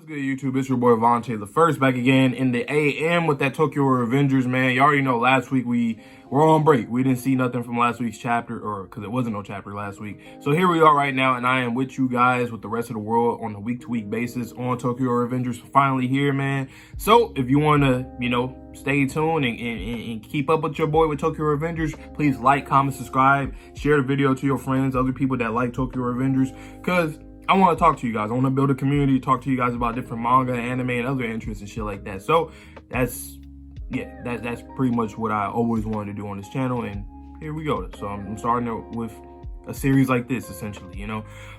What's good, YouTube? It's your boy Vontae the First, back again in the AM with that Tokyo Revengers, man. You already know last week we were on break. We didn't see nothing from last week's chapter, or because it wasn't no chapter last week. So here we are right now, and I am with you guys with the rest of the world on a week-to-week basis on Tokyo Revengers. Finally here, man. So if you want to, stay tuned and keep up with your boy with Tokyo Revengers, please like, comment, subscribe, share the video to your friends, other people that like Tokyo Revengers, because I want to talk to you guys. I want to build a community, talk to you guys about different manga, anime, and other interests and shit like that. So that's pretty much what I always wanted to do on this channel, and here we go. So I'm starting with a series like this, essentially,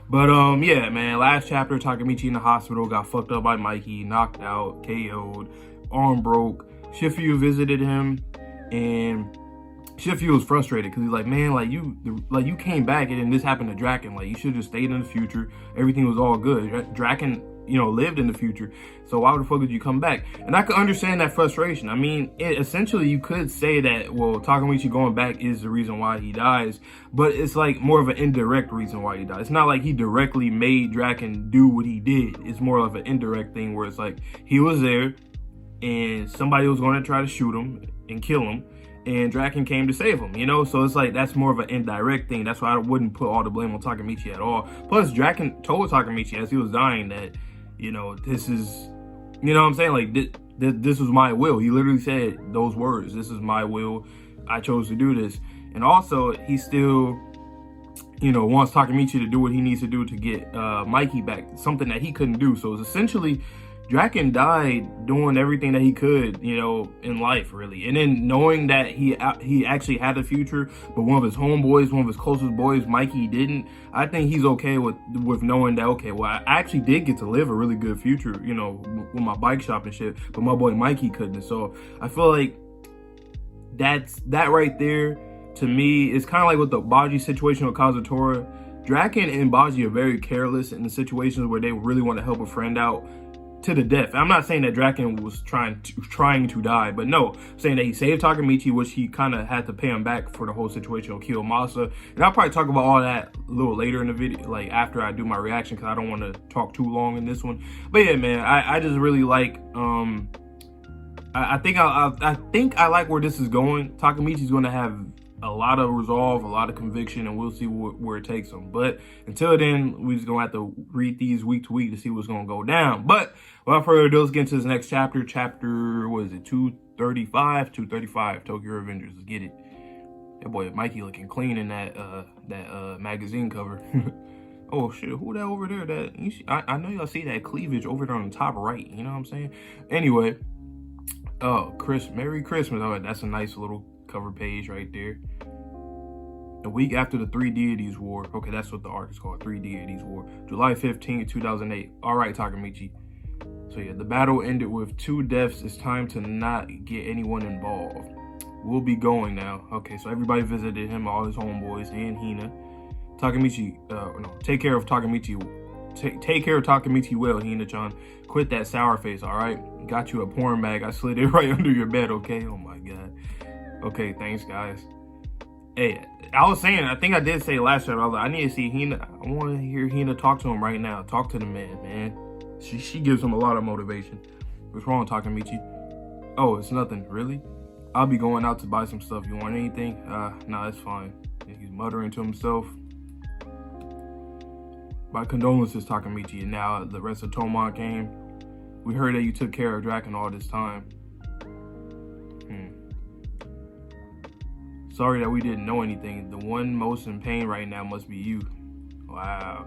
But yeah, man, last chapter, Takemichi in the hospital, got fucked up by Mikey, knocked out, KO'd, arm broke. Shifuyu visited him, and Shifuyu was frustrated because he's like, man, you came back and then this happened to Draken. Like, you should have just stayed in the future. Everything was all good. Draken, lived in the future. So why the fuck did you come back? And I could understand that frustration. I mean, essentially you could say that, well, Takemichi going back is the reason why he dies, but it's like more of an indirect reason why he died. It's not like he directly made Draken do what he did. It's more of an indirect thing where it's like he was there and somebody was going to try to shoot him and kill him, and Draken came to save him, So it's like, that's more of an indirect thing. That's why I wouldn't put all the blame on Takemichi at all. Plus, Draken told Takemichi as he was dying that, this is, what I'm saying? Like, this was my will. He literally said those words. This is my will. I chose to do this. And also, he still, wants Takemichi to do what he needs to do to get Mikey back. Something that he couldn't do. So it's essentially, Draken died doing everything that he could, in life, really. And then knowing that he actually had a future, but one of his homeboys, one of his closest boys, Mikey, didn't. I think he's okay with knowing that, okay, well, I actually did get to live a really good future, with my bike shop and shit, but my boy Mikey couldn't. So I feel like that right there, to me, is kind of like with the Baji situation with Kazutora. Draken and Baji are very careless in the situations where they really want to help a friend out to the death. I'm not saying that Draken was trying to die, but no, I'm saying that he saved Takemichi, which he kind of had to pay him back for the whole situation on Kiyomasa. And I'll probably talk about all that a little later in the video, like after I do my reaction, because I don't want to talk too long in this one. But yeah, man, I just really like, I think I like where this is going. Takemichi's going to have a lot of resolve, a lot of conviction, and we'll see where it takes him. But until then, we're just gonna have to read these week to week to see what's gonna go down. But without further ado, let's get into this next chapter. Chapter, what is it, 235? 235, Tokyo Revengers. Let's get it. That boy Mikey looking clean in that magazine cover. Oh shit, who that over there? I know y'all see that cleavage over there on the top right. You know what I'm saying? Anyway, Merry Christmas. Oh, that's a nice little cover page right there. A week after the Three Deities War. Okay, that's what the arc is called, Three Deities War. July 15th, 2008. All right, Takemichi. So yeah, the battle ended with 2 deaths. It's time to not get anyone involved. We'll be going now. Okay, so everybody visited him, all his homeboys and Hina. Takemichi, take care of Takemichi. Take care of Takemichi well, Hina-chan. Quit that sour face, all right? Got you a porn bag. I slid it right under your bed, okay? Oh my God. Okay, thanks, guys. Hey, I was saying, I think I did say last time, I was like, I need to see Hina. I want to hear Hina talk to him right now. Talk to the man. She gives him a lot of motivation. What's wrong, Takemichi? Oh, it's nothing, really? I'll be going out to buy some stuff. You want anything? Nah, it's fine. He's muttering to himself. My condolences, Takemichi. And now the rest of Toman came. We heard that you took care of Draken all this time. Sorry that we didn't know anything. The one most in pain right now must be you. Wow.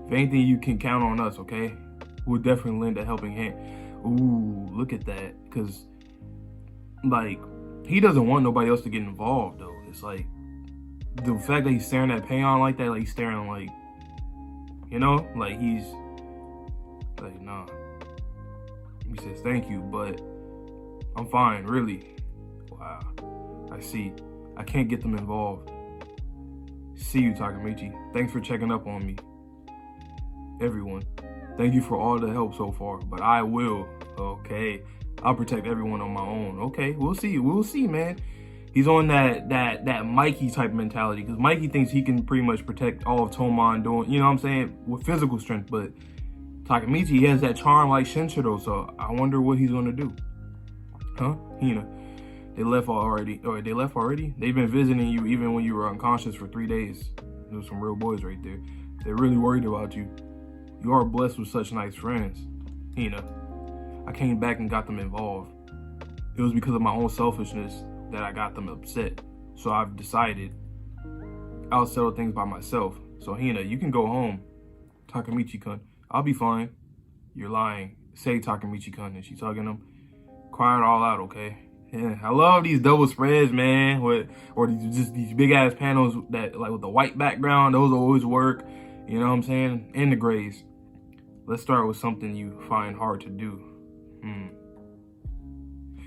If anything, you can count on us, okay? We'll definitely lend a helping hand. Ooh, look at that. Because, like, he doesn't want nobody else to get involved, though. It's like, the fact that he's staring at Payon like that, like, he's staring like, like he's, like, nah. He says, thank you, but I'm fine, really. Wow. I see. I can't get them involved. See you, Takemichi. Thanks for checking up on me. Everyone, thank you for all the help so far, but I will. Okay, I'll protect everyone on my own. Okay, we'll see. We'll see, man. He's on that Mikey type mentality, because Mikey thinks he can pretty much protect all of Toman doing, with physical strength, but Takemichi, he has that charm like Shinshiro, so I wonder what he's gonna do. Huh? Hina, they left already. Or they left already? They've been visiting you even when you were unconscious for 3 days. There's some real boys right there. They're really worried about you. You are blessed with such nice friends. Hina, I came back and got them involved. It was because of my own selfishness that I got them upset. So I've decided I'll settle things by myself. So Hina, you can go home. Takemichi-kun, I'll be fine. You're lying. Say Takemichi-kun. And she's hugging him. Cry it all out, okay? Yeah, I love these double spreads, man. Or these big ass panels that like with the white background. Those always work. You know what I'm saying? And the grays. Let's start with something you find hard to do.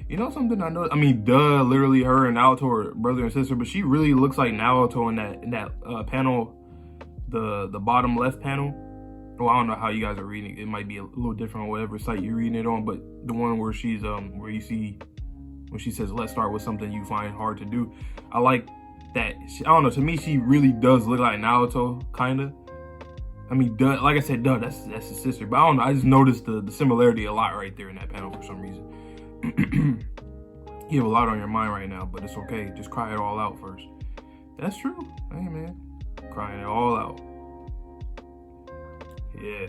You know something I know? I mean, duh, literally her and Naoto are brother and sister, but she really looks like Naoto in that panel, the bottom left panel. Well, I don't know how you guys are reading it. It might be a little different on whatever site you're reading it on, but the one where she's where you see when she says, "Let's start with something you find hard to do." I like that. I don't know. To me, she really does look like Naoto, kinda. I mean, duh, like I said, duh, that's his sister. But I don't know. I just noticed the similarity a lot right there in that panel for some reason. You have a lot on your mind right now, but it's okay. Just cry it all out first. That's true. Hey, man. Crying it all out. Yeah.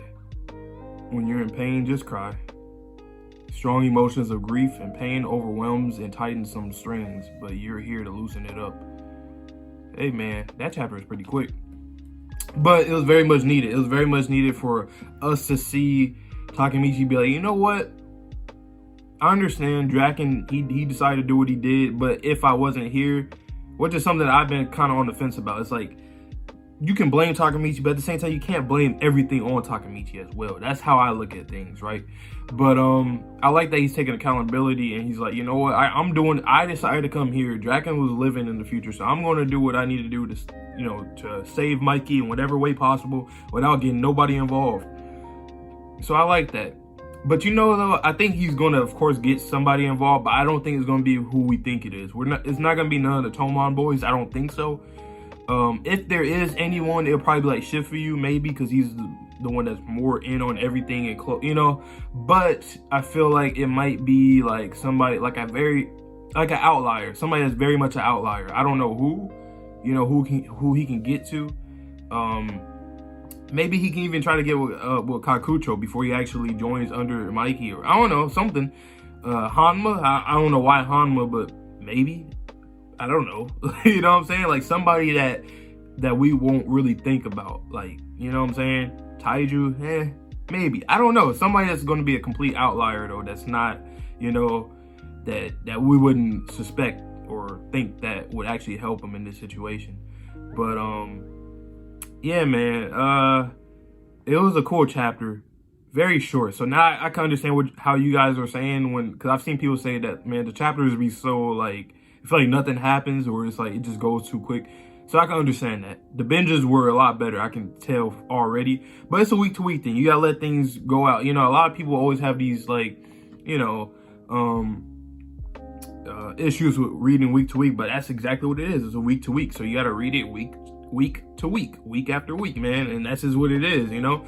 When you're in pain, just cry. Strong emotions of grief and pain overwhelms and tightens some strings, but you're here to loosen it up. Hey, man, that chapter is pretty quick. But it was very much needed. It was very much needed for us to see Takemichi be like, you know what? I understand Draken, he decided to do what he did, but if I wasn't here, which is something that I've been kind of on the fence about. It's like, you can blame Takemichi, but at the same time, you can't blame everything on Takemichi as well. That's how I look at things, right? But I like that he's taking accountability and he's like, you know what, I decided to come here. Draken was living in the future, so I'm going to do what I need to do to, you know, to save Mikey in whatever way possible without getting nobody involved. So I like that. But you know, though, I think he's going to, of course, get somebody involved, but I don't think it's going to be who we think it is. It's not going to be none of the Tomon boys. I don't think so. If there is anyone, it'll probably be like Shifuyu, maybe, because he's the one that's more in on everything and you know. But I feel like it might be like somebody like an outlier, somebody that's very much an outlier. I don't know who, you know, who he can get to. Maybe he can even try to get with Kakucho before he actually joins under Mikey, or I don't know, something. Hanma, I don't know why Hanma, but maybe. I don't know. You know what I'm saying? Like somebody that we won't really think about. Like, you know what I'm saying? Taiju, maybe. I don't know. Somebody that's going to be a complete outlier though. That's not, you know, that we wouldn't suspect or think that would actually help him in this situation. But yeah, man. It was a cool chapter. Very short. So now I can understand how you guys are saying because I've seen people say that, man, the chapters be so like, I feel like nothing happens or it's like it just goes too quick. So I can understand that. The binges were a lot better, I can tell already. But it's a week-to-week thing. You gotta let things go out. You know, a lot of people always have these like, you know, issues with reading week-to-week, but that's exactly what it is. It's a week-to-week. So you gotta read it week to week, week after week, man. And that's just what it is, you know?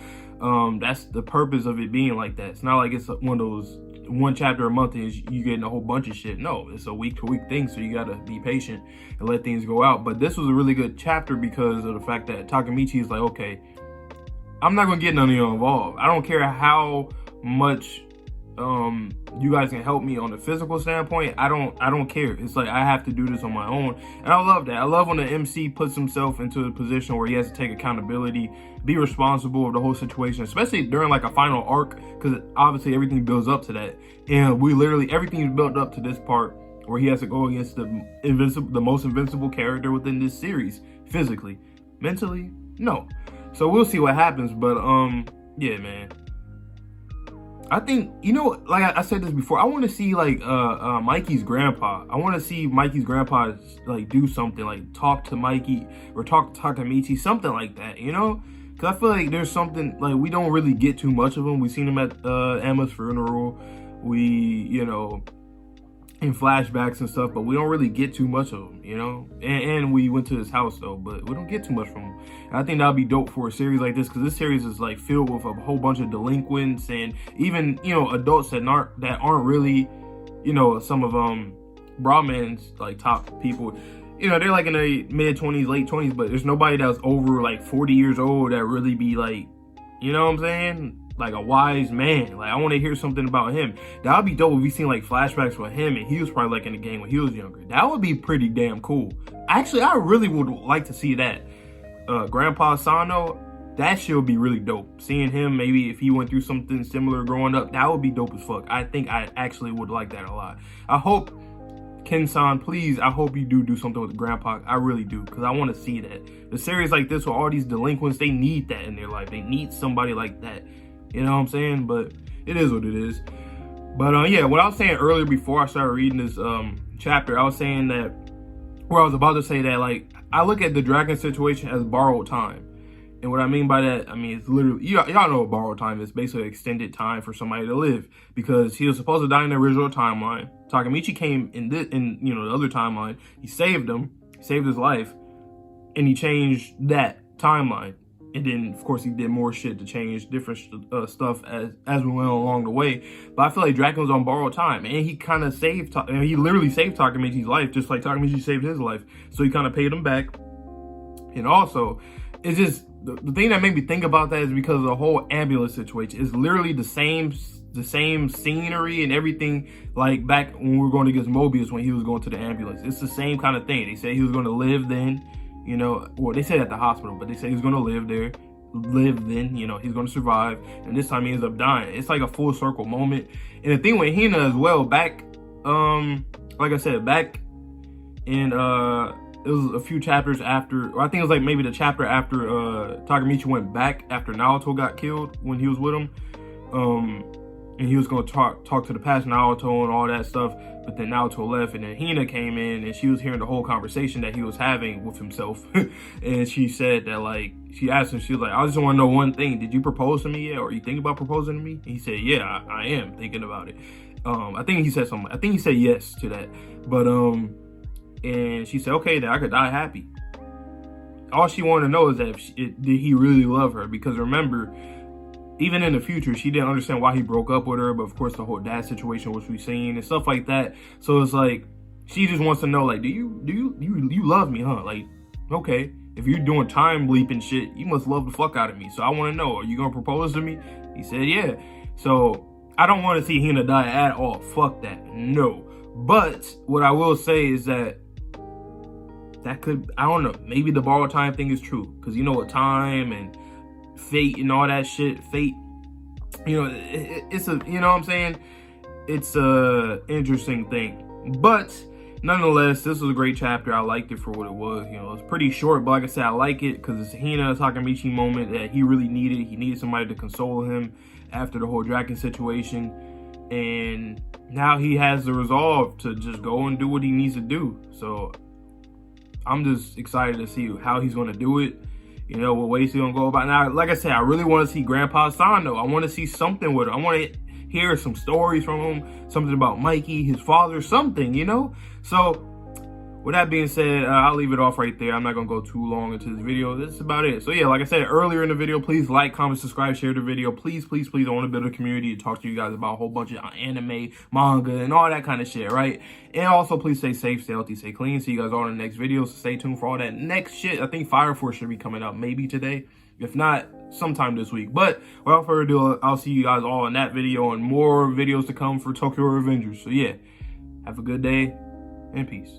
That's the purpose of it being like that. It's not like it's one of those one chapter a month and you getting a whole bunch of shit. No, it's a week-to-week thing, so you gotta be patient and let things go out. But this was a really good chapter because of the fact that Takemichi is like, okay, I'm not gonna get none of you involved. I don't care how much you guys can help me on the physical standpoint. I don't care. It's like I have to do this on my own. And I love that. I love when the MC puts himself into a position where he has to take accountability, be responsible of the whole situation, especially during like a final arc, because obviously everything builds up to that. And everything's built up to this part where he has to go against the most invincible character within this series, physically. Mentally, no. So we'll see what happens, but yeah, man. I think, you know, like I said this before, I want to see like Mikey's grandpa. I want to see Mikey's grandpa like do something, like talk to Mikey or talk to Takemichi, something like that, you know? Because I feel like there's something, like we don't really get too much of him. We've seen him at Emma's funeral. We, you know, in flashbacks and stuff, but we don't really get too much of him, you know. And we went to his house though, but we don't get too much from him. And I think that'd be dope for a series like this, because this series is like filled with a whole bunch of delinquents and even, you know, adults that aren't really, you know, some of Brahman's like top people. You know, they're like in their mid-20s, late 20s, but there's nobody that's over like 40 years old that really be like, you know what I'm saying? Like a wise man. Like I want to hear something about him. That would be dope if we seen like flashbacks with him and he was probably like in the game when he was younger. That would be pretty damn cool. Actually, I really would like to see that. Grandpa Sano, that shit would be really dope. Seeing him, maybe if he went through something similar growing up, that would be dope as fuck. I think I actually would like that a lot. I hope, Ken-san, please, I hope you do something with Grandpa. I really do, because I want to see that. The series like this with all these delinquents, they need that in their life. They need somebody like that. You know what I'm saying? But it is what it is. But yeah, what I was saying earlier before I started reading this chapter, I was saying that, where I was about to say that, like, I look at the dragon situation as borrowed time. And what I mean by that, I mean, it's literally, y'all know what borrowed time is. Basically extended time for somebody to live, because he was supposed to die in the original timeline. Takemichi came in you know, the other timeline. He saved him, saved his life, and he changed that timeline. And then, of course, he did more shit to change different stuff as we went along the way. But I feel like Draken was on borrowed time. And he kind of saved, he literally saved Takemichi's life, just like Takemichi saved his life. So he kind of paid him back. And also, it's just, the thing that made me think about that is because of the whole ambulance situation. It's literally the same scenery and everything, like back when we were going against Mobius when he was going to the ambulance. It's the same kind of thing. They said he was going to live then. You know, well, they said at the hospital, but they said he's going to live then, you know, he's going to survive. And this time he ends up dying. It's like a full circle moment. And the thing with Hina as well, back, like I said, back in, it was a few chapters after, or I think it was like maybe the chapter after Takemichi went back after Naoto got killed when he was with him. And he was going to talk to the past Naoto and all that stuff. But then Naoto left, and then Hina came in, and she was hearing the whole conversation that he was having with himself. And she said that, like, she asked him, she was like, I just want to know one thing. Did you propose to me yet? Or are you thinking about proposing to me? And he said, yeah, I am thinking about it. I think he said something. I think he said yes to that. But, and she said, okay, then I could die happy. All she wanted to know is that did he really love her? Because remember, even in the future, she didn't understand why he broke up with her, but of course the whole dad situation, which we've seen and stuff like that. So it's like, she just wants to know, like, do you love me, huh? Like, okay, if you're doing time leap and shit, you must love the fuck out of me. So I want to know, are you gonna propose to me? He said, yeah. So I don't want to see Hina die at all. Fuck that, no. But what I will say is that could, I don't know, maybe the borrowed time thing is true, because you know what, time and fate and all that shit, fate, you know, it's a, you know what I'm saying, it's a interesting thing. But nonetheless, this was a great chapter. I liked it for what it was. You know, it's pretty short, but like I said, I like it because it's a Hina Takemichi moment that he really needed. He needed somebody to console him after the whole Draken situation, and now he has the resolve to just go and do what he needs to do. So I'm just excited to see how he's going to do it. You know, what ways he's going to go about it. Now, like I said, I really want to see Grandpa Sano. I want to see something with him. I want to hear some stories from him, something about Mikey, his father, something, you know? So, with that being said, I'll leave it off right there. I'm not going to go too long into this video. This is about it. So, yeah, like I said earlier in the video, please like, comment, subscribe, share the video. Please, please, please, I want to build a community to talk to you guys about a whole bunch of anime, manga, and all that kind of shit, right? And also, please stay safe, stay healthy, stay clean. See you guys all in the next video. So, stay tuned for all that next shit. I think Fire Force should be coming out maybe today. If not, sometime this week. But without further ado, I'll see you guys all in that video and more videos to come for Tokyo Revengers. So, yeah, have a good day and peace.